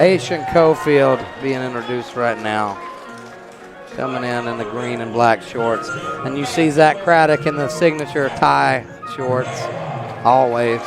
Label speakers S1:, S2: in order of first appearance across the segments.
S1: Ashon Cofield being introduced right now. Coming in the green and black shorts. And you see Zackary Craddock in the signature tie shorts, always.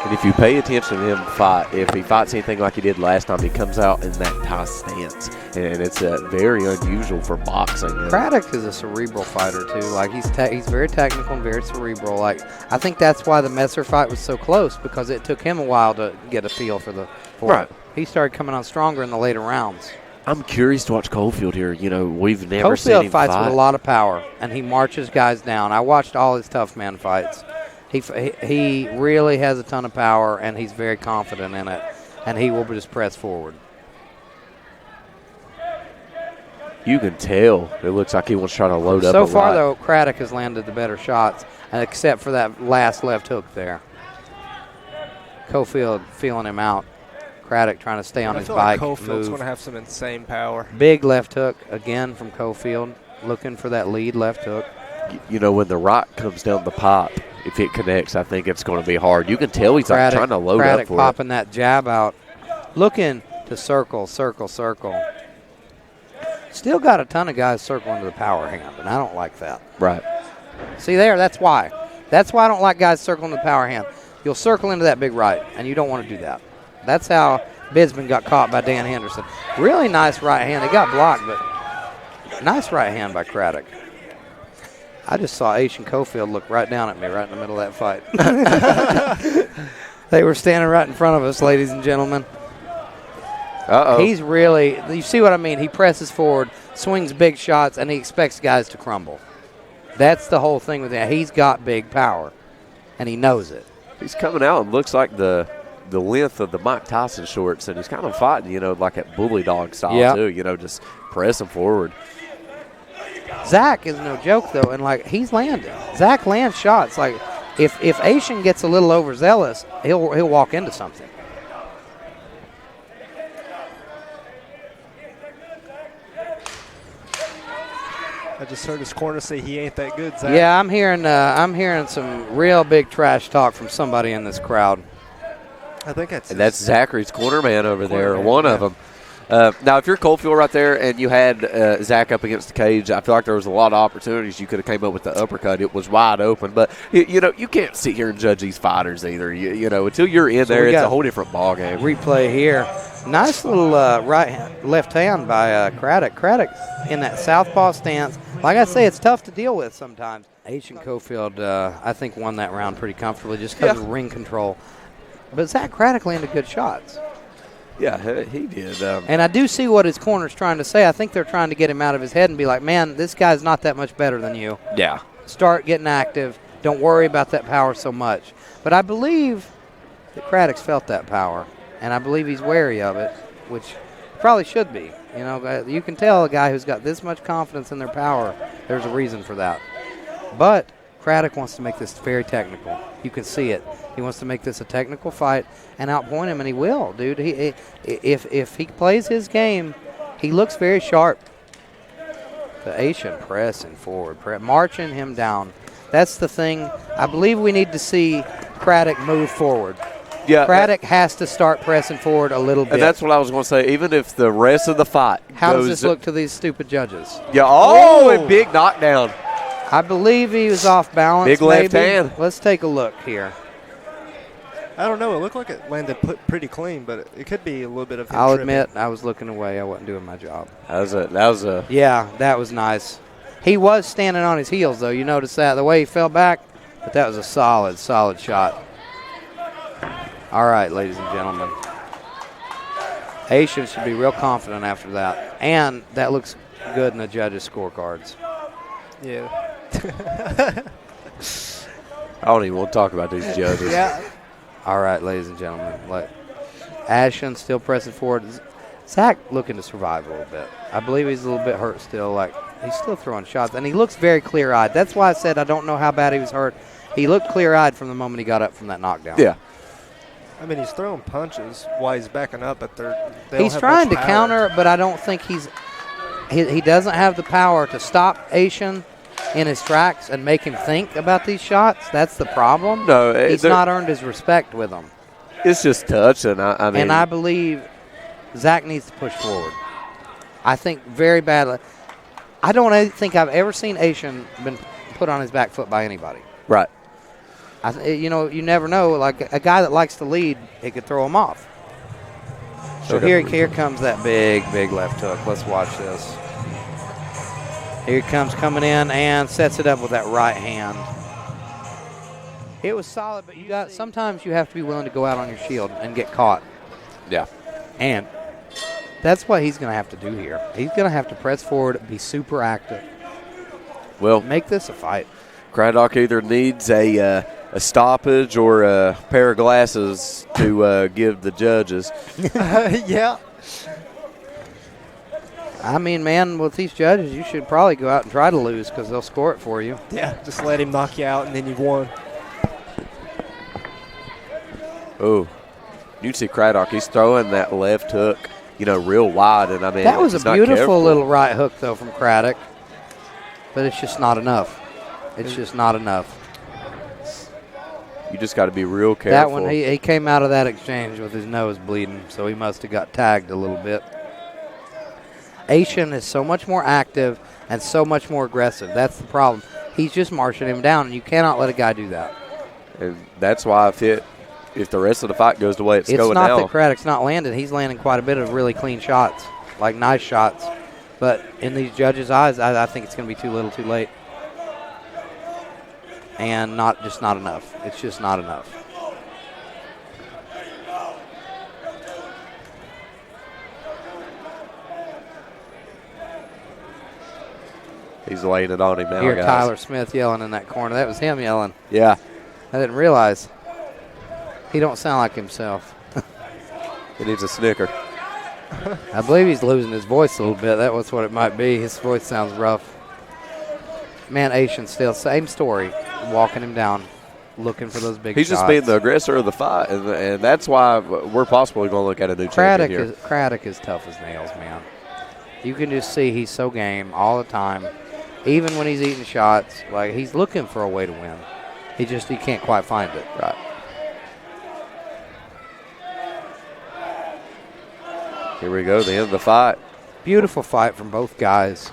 S2: And if you pay attention to him fight, if he fights anything like he did last time, he comes out in that tie stance. And it's very unusual for boxing.
S1: Craddock is a cerebral fighter, too. Like, he's very technical and very cerebral. Like, I think that's why the Messer fight was so close, because it took him a while to get a feel for it. He started coming on stronger in the later rounds.
S2: I'm curious to watch Cofield here. You know, we've never seen him fight.
S1: Cofield fights with a lot of power, and he marches guys down. I watched all his tough man fights. He really has a ton of power, and he's very confident in it, and he will just press forward.
S2: You can tell. It looks like he wants to try to load up.
S1: So far, though, Craddock has landed the better shots, except for that last left hook there. Cofield feeling him out. Craddock trying to stay on his bike.
S3: Cofield's going to have some insane power.
S1: Big left hook again from Cofield, looking for that lead left hook.
S2: You know, when the right comes down the pipe, if it connects, I think it's going to be hard. You can tell he's like trying to load up for
S1: popping that jab out, looking to circle. Still got a ton of guys circling to the power hand, and I don't like that.
S2: Right.
S1: See there, that's why. That's why I don't like guys circling to the power hand. You'll circle into that big right, and you don't want to do that. That's how Bidsman got caught by Dan Henderson. Really nice right hand. He got blocked, but nice right hand by Craddock. I just saw Ashon Cofield look right down at me right in the middle of that fight. They were standing right in front of us, ladies and gentlemen.
S2: Uh-oh.
S1: He's really, you see what I mean? He presses forward, swings big shots, and he expects guys to crumble. That's the whole thing with that. He's got big power, and he knows it.
S2: He's coming out and looks like the length of the Mike Tyson shorts, and he's kind of fighting, you know, like that bully dog style too, you know, just pressing forward.
S1: Zach is no joke, though, and, like, he's landing. Zach lands shots. Like, if Ashon gets a little overzealous, he'll walk into something.
S3: I just heard his corner say he ain't that good, Zach.
S1: Yeah, I'm hearing some real big trash talk from somebody in this crowd.
S3: I think
S2: that's Zackary's corner man over there, one of them. Now, if you're Cofield right there and you had Zach up against the cage, I feel like there was a lot of opportunities. You could have came up with the uppercut. It was wide open. But, you know, you can't sit here and judge these fighters either. You know, until you're in there, it's a whole different ballgame.
S1: Replay here. Nice little left hand by Craddock. Craddock in that southpaw stance. Like I say, it's tough to deal with sometimes. Ashon Cofield, I think, won that round pretty comfortably just because of ring control. But Zackary Craddock landed good shots.
S2: Yeah, he did.
S1: And I do see what his corner's trying to say. I think they're trying to get him out of his head and be like, man, this guy's not that much better than you.
S2: Yeah.
S1: Start getting active. Don't worry about that power so much. But I believe that Craddock's felt that power, and I believe he's wary of it, which probably should be. You know, you can tell a guy who's got this much confidence in their power, there's a reason for that. But Craddock wants to make this very technical. You can see it. He wants to make this a technical fight and outpoint him, and he will, dude. If he plays his game, he looks very sharp. The Ashon pressing forward, marching him down. That's the thing. I believe we need to see Craddock move forward.
S2: Yeah,
S1: Craddock has to start pressing forward a little bit.
S2: And that's what I was going to say. Even if the rest of the fight
S1: How does this look to these stupid judges?
S2: Yeah, a big knockdown.
S1: I believe he was off balance.
S2: Big left hand.
S1: Let's take a look here.
S3: I don't know. It looked like it landed pretty clean, but it could be a little bit of.
S1: I'll admit, I was looking away. I wasn't doing my job.
S2: That was a.
S1: Yeah, that was nice. He was standing on his heels, though. You notice that the way he fell back, but that was a solid shot. All right, ladies and gentlemen. Ashon should be real confident after that, and that looks good in the judges' scorecards.
S3: Yeah.
S2: I don't even want to talk about these judges.
S1: Yeah. All right, ladies and gentlemen. Ashon still pressing forward. Zach looking to survive a little bit. I believe he's a little bit hurt still. Like, he's still throwing shots, and he looks very clear-eyed. That's why I said I don't know how bad he was hurt. He looked clear-eyed from the moment he got up from that knockdown.
S2: Yeah.
S3: I mean, he's throwing punches while he's backing up, but
S1: he's trying to counter, but I don't think he's he doesn't have the power to stop Ashon in his tracks and make him think about these shots. That's the problem.
S2: No,
S1: he's not earned his respect with them.
S2: It's just touch, and I mean,
S1: and I believe Zach needs to push forward. I think very badly. I don't think I've ever seen Ashon been put on his back foot by anybody.
S2: Right.
S1: You never know. Like a guy that likes to lead, it could throw him off. So here comes that big left hook. Let's watch this. Here he comes coming in and sets it up with that right hand. It was solid, but sometimes you have to be willing to go out on your shield and get caught.
S2: Yeah.
S1: And that's what he's going to have to do here. He's going to have to press forward, be super active.
S2: Well,
S1: make this a fight.
S2: Craddock either needs a stoppage or a pair of glasses to give the judges.
S3: Yeah.
S1: I mean, man, with these judges, you should probably go out and try to lose because they'll score it for you.
S3: Yeah, just let him knock you out and then you've won.
S2: Oh, you see Craddock, he's throwing that left hook, real wide. And I mean,
S1: that was a beautiful little right hook, though, from Craddock. But it's just not enough. It's just not enough.
S2: You just got to be real careful.
S1: That one, he came out of that exchange with his nose bleeding, so he must have got tagged a little bit. Ashon is so much more active and so much more aggressive. That's the problem. He's just marching him down, and you cannot let a guy do that.
S2: And that's why if the rest of the fight goes the way it's going now.
S1: It's not that Craddock's not landing. He's landing quite a bit of really clean shots, like nice shots. But in these judges' eyes, I think it's going to be too little too late. And not enough. It's just not enough.
S2: He's laying it on him now,
S1: Hear
S2: guys.
S1: Tyler Smith yelling in that corner. That was him yelling.
S2: Yeah.
S1: I didn't realize. He don't sound like himself.
S2: He needs a snicker.
S1: I believe he's losing his voice a little bit. That was what it might be. His voice sounds rough. Man, Ashon still, same story. Walking him down, looking for those big shots.
S2: He's just being the aggressor of the fight, and that's why we're possibly going to look at a new champion here.
S1: Craddock is tough as nails, man. You can just see he's so game all the time. Even when he's eating shots, like he's looking for a way to win. He can't quite find it.
S2: Right. Here we go, the end of the fight.
S1: Beautiful fight from both guys.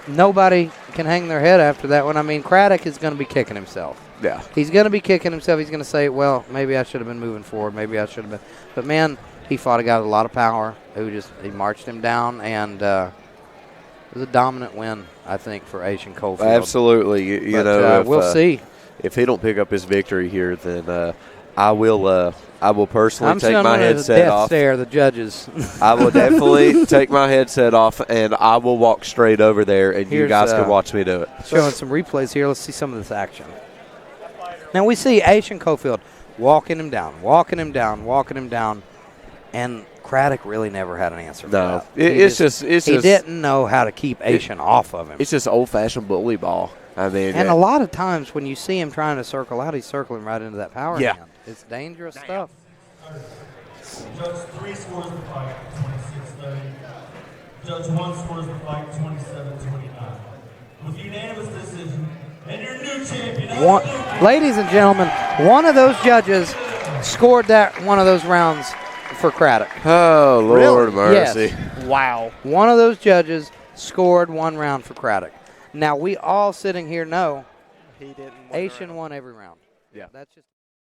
S1: Nobody can hang their head after that one. I mean, Craddock is going to be kicking himself.
S2: Yeah.
S1: He's going to be kicking himself. He's going to say, well, maybe I should have been moving forward. Maybe I should have been. But, man, he fought a guy with a lot of power he marched him down, and it was a dominant win, I think, for Ashon Cofield.
S2: Absolutely.
S1: We'll see.
S2: If he don't pick up his victory here, then I will personally take my headset off.
S1: Stare, the judges.
S2: I will definitely take my headset off, and I will walk straight over there, and you guys can watch me do it.
S1: Showing some replays here. Let's see some of this action. Now we see Ashon Cofield walking him down, and Craddock really never had an answer for that.
S2: He
S1: didn't know how to keep Ashon off of him.
S2: It's just old-fashioned bully ball. I mean,
S1: and a lot of times when you see him trying to circle out, he's circling right into that power hand. It's dangerous stuff.
S4: Judge 3 scores the fight, 26-30. Judge 1 scores the fight, 27-29. With unanimous decision, and your new champion.
S1: Ladies and gentlemen, one of those judges scored one of those rounds for Craddock.
S2: Oh, Lord mercy.
S1: Yes. Wow. One of those judges scored one round for Craddock. Now, we all sitting here know
S3: he didn't.
S1: Ashon won every round.
S2: Yeah.
S1: That's just